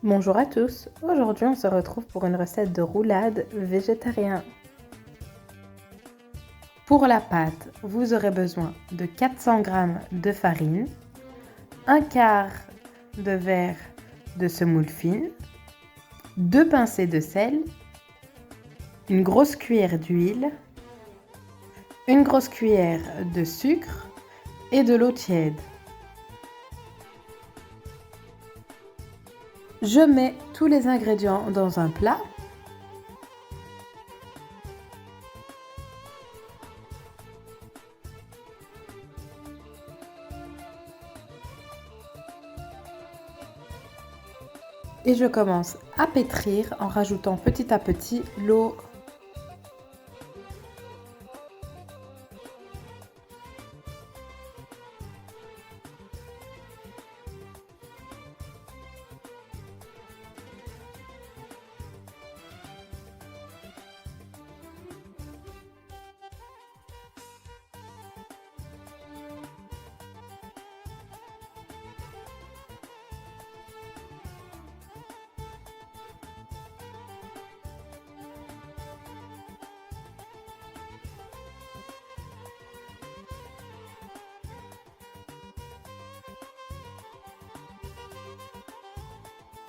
Bonjour à tous, aujourd'hui on se retrouve pour une recette de roulade végétarien. Pour la pâte, vous aurez besoin de 400 g de farine, un quart de verre de semoule fine, 2 pincées de sel, une grosse cuillère d'huile, une grosse cuillère de sucre et de l'eau tiède. Je mets tous les ingrédients dans un plat. Et je commence à pétrir en rajoutant petit à petit l'eau.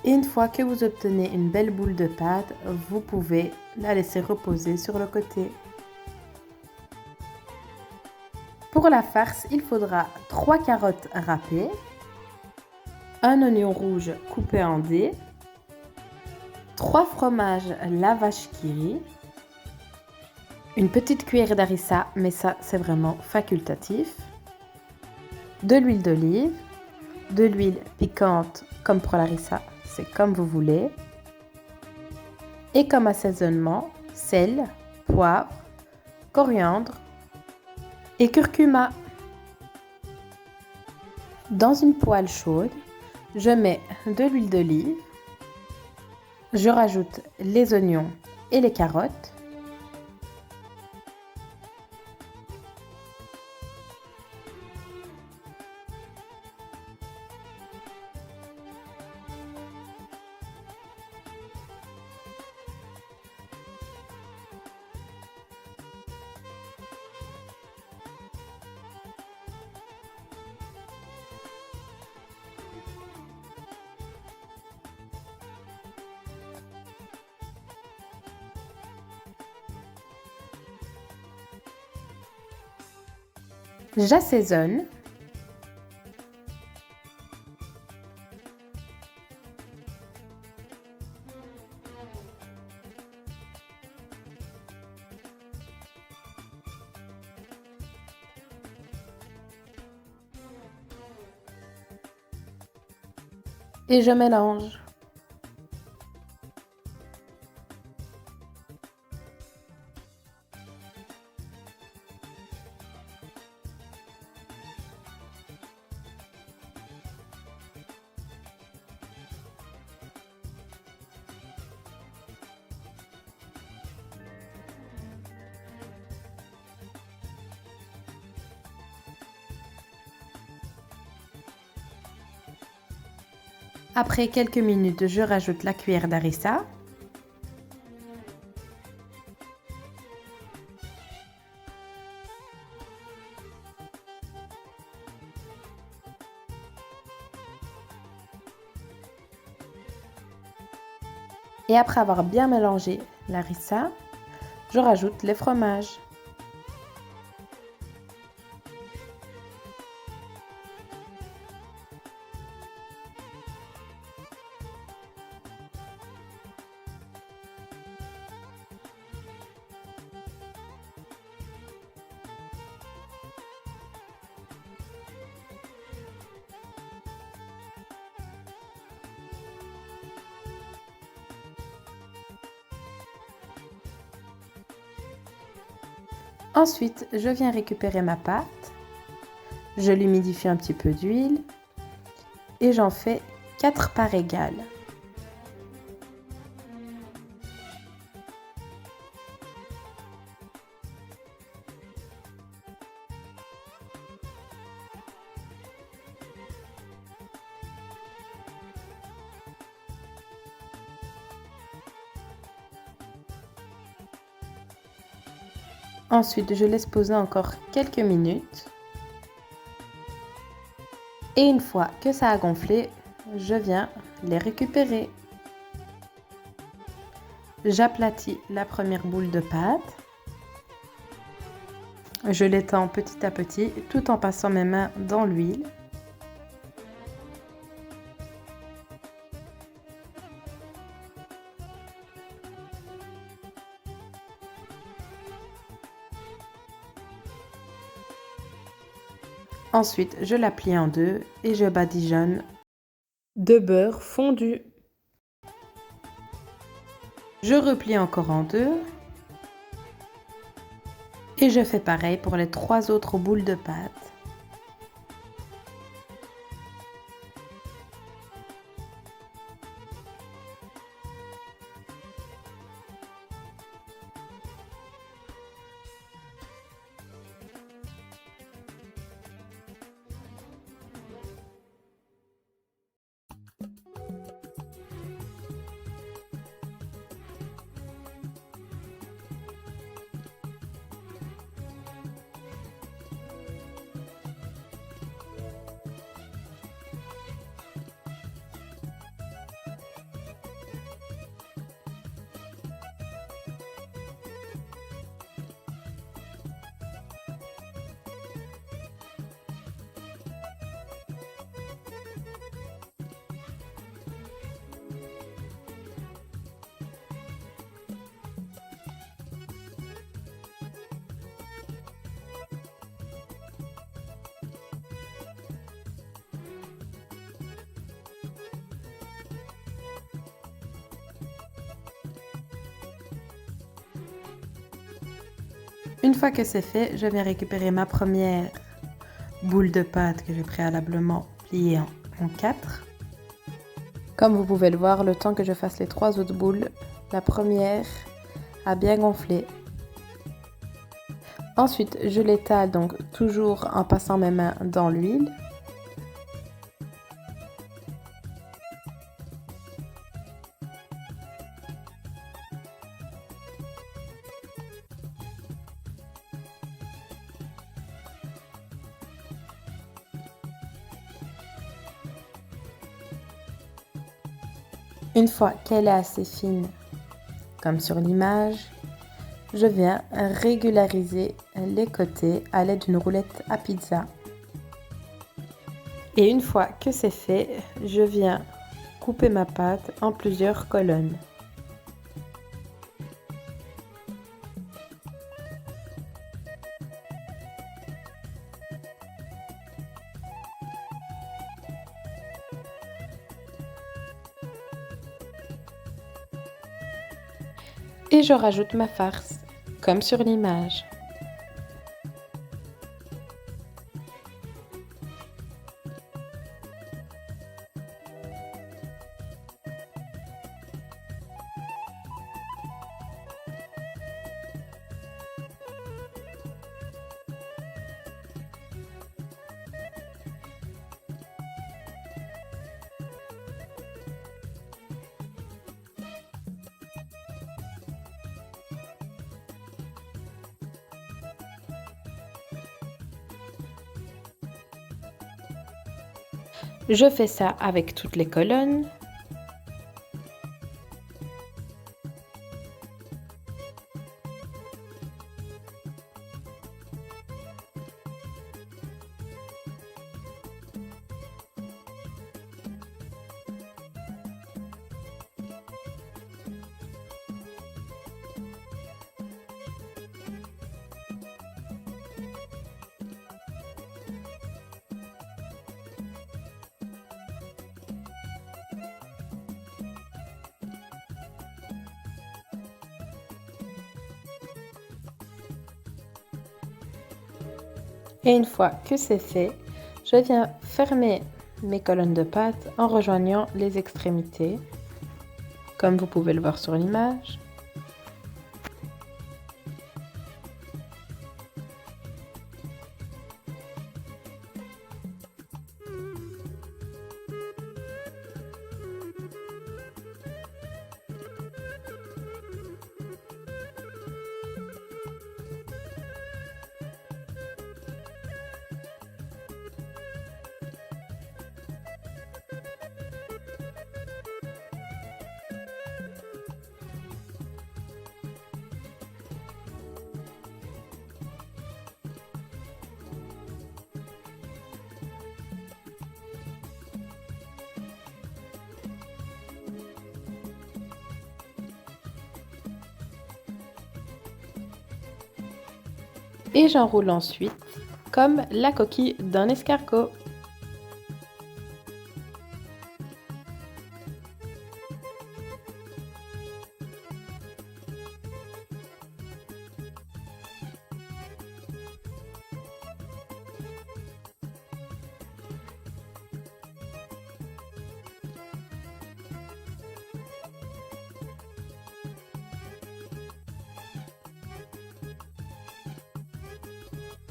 Et une fois que vous obtenez une belle boule de pâte, vous pouvez la laisser reposer sur le côté. Pour la farce, il faudra 3 carottes râpées, un oignon rouge coupé en dés, 3 fromages la vache qui rit, une petite cuillère d'harissa, mais ça c'est vraiment facultatif, de l'huile d'olive, de l'huile piquante comme pour l'harissa, c'est comme vous voulez, et comme assaisonnement, sel, poivre, coriandre et curcuma. Dans une poêle chaude, je mets de l'huile d'olive, je rajoute les oignons et les carottes, j'assaisonne et je mélange. Après quelques minutes, je rajoute la cuillère d'harissa. Et après avoir bien mélangé l'harissa, je rajoute les fromages. Ensuite, je viens récupérer ma pâte, je l'humidifie un petit peu d'huile et j'en fais 4 parts égales. Ensuite, je laisse poser encore quelques minutes. Et une fois que ça a gonflé, je viens les récupérer. J'aplatis la première boule de pâte. Je l'étends petit à petit tout en passant mes mains dans l'huile. Ensuite, je la plie en deux et je badigeonne de beurre fondu. Je replie encore en deux et je fais pareil pour les 3 autres boules de pâte. Une fois que c'est fait, je viens récupérer ma première boule de pâte que j'ai préalablement pliée en 4. Comme vous pouvez le voir, le temps que je fasse les 3 autres boules, la première a bien gonflé. Ensuite, je l'étale donc toujours en passant mes mains dans l'huile. Une fois qu'elle est assez fine, comme sur l'image, je viens régulariser les côtés à l'aide d'une roulette à pizza. Et une fois que c'est fait, je viens couper ma pâte en plusieurs colonnes. Et je rajoute ma farce, comme sur l'image. Je fais ça avec toutes les colonnes. Et une fois que c'est fait, je viens fermer mes colonnes de pâte en rejoignant les extrémités, comme vous pouvez le voir sur l'image. Et j'enroule ensuite comme la coquille d'un escargot.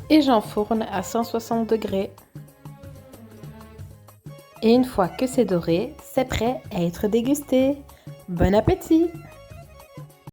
Et j'enfourne à 160 degrés. Et une fois que c'est doré, c'est prêt à être dégusté. Bon appétit!